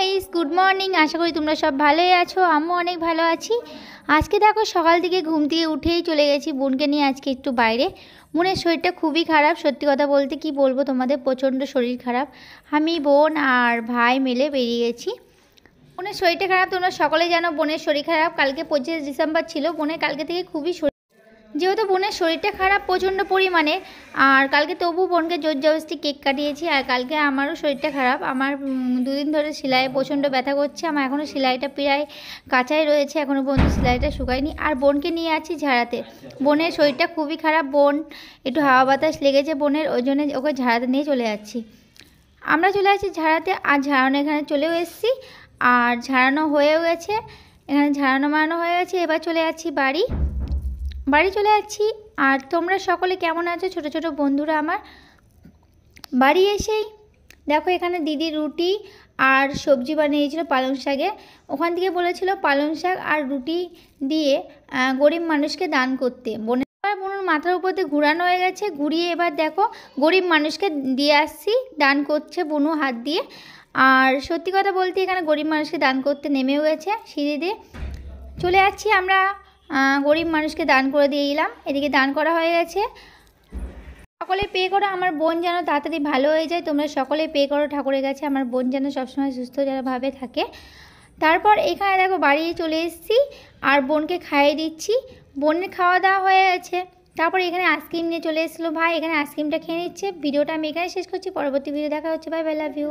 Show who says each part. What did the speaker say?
Speaker 1: Guys, good morning. আশা করি তোমরা সব ভালোই আছো। আমিও অনেক ভালো আছি। আজকে দেখো সকাল থেকে ঘুম থেকে উঠেই চলে গেছি বোনকে নিয়ে আজকে একটু বাইরে। বোনের শরীরটা খুবই খারাপ, সত্যি কথা বলতে কি বলবো তোমাদের, প্রচণ্ড শরীর খারাপ। আমি, বোন আর ভাই মিলে বেরিয়ে গেছি। বোনের শরীরটা খারাপ, তোমরা সকলেই জানো বোনের শরীর খারাপ। কালকে 25 ডিসেম্বর ছিল, বোনের কালকে থেকে খুবই যেহেতু বোনের শরীরটা খারাপ প্রচণ্ড পরিমাণে, আর কালকে তবু বোনকে জোর জবরদস্তি কেক কাটিয়েছি। আর কালকে আমারও শরীরটা খারাপ, আমার দুদিন ধরে সেলাই প্রচণ্ড ব্যথা করছে। আমার এখনও সেলাইটা প্রায় কাঁচাই রয়েছে, এখনও পর্যন্ত সেলাইটা শুকায়নি। আর বোনকে নিয়ে আছি ঝাড়াতে। বোনের শরীরটা খুবই খারাপ, বোন একটু হাওয়া বাতাস লেগেছে বোনের, ওই জন্য ওকে ঝাড়াতে নিয়ে চলে যাচ্ছি। আমরা চলে আসছি ঝাড়াতে, আর ঝাড়ানো এখানে চলেও এসেছি, আর ঝাড়ানো হয়েও গেছে। এখানে ঝাড়ানো মারানো হয়ে গেছে, এবার চলে যাচ্ছি বাড়ি চলে যাচ্ছি। আর তোমরা সকলে কেমন আছো ছোট ছোট বন্ধুরা আমার? বাড়ি এসেই দেখো এখানে দিদি রুটি আর সবজি বানিয়েছিল পালং শাকে। ওখান থেকে বলেছিল পালং শাক আর রুটি দিয়ে গরিব মানুষকে দান করতে। বোনের মাথার উপর দিয়ে ঘুরানো হয়ে গেছে, ঘুরিয়ে এবার দেখো গরিব মানুষকে দিয়ে আসছি, দান করছে বুনু হাত দিয়ে। আর সত্যি কথা বলতে এখানে গরিব মানুষকে দান করতে নেমেও গেছে সিঁড়ি দিয়ে। চলে যাচ্ছি আমরা, গরিব মানুষকে দান করে দিয়ে এলাম। এদিকে দান করা হয়ে গেছে। সকলে পে করো, আমার বোন যেন তাড়াতাড়ি ভালো হয়ে যায়। তোমরা সকলে পে করো ঠাকুরের কাছে, আমার বোন যেন সবসময় সুস্থ ভাবে থাকে। তারপর এখানে দেখো বাড়ি চলে এসেছি, আর বোনকে খাইয়ে দিচ্ছি। বোনের খাওয়া দাওয়া হয়ে গেছে। তারপর এখানে আইসক্রিম নিয়ে চলে এসেছিলো ভাই, এখানে আইসক্রিমটা খেয়ে নিচ্ছে। ভিডিওটা আমি এখানে শেষ করছি, পরবর্তী ভিডিও দেখা হচ্ছে। Bye bye, love you.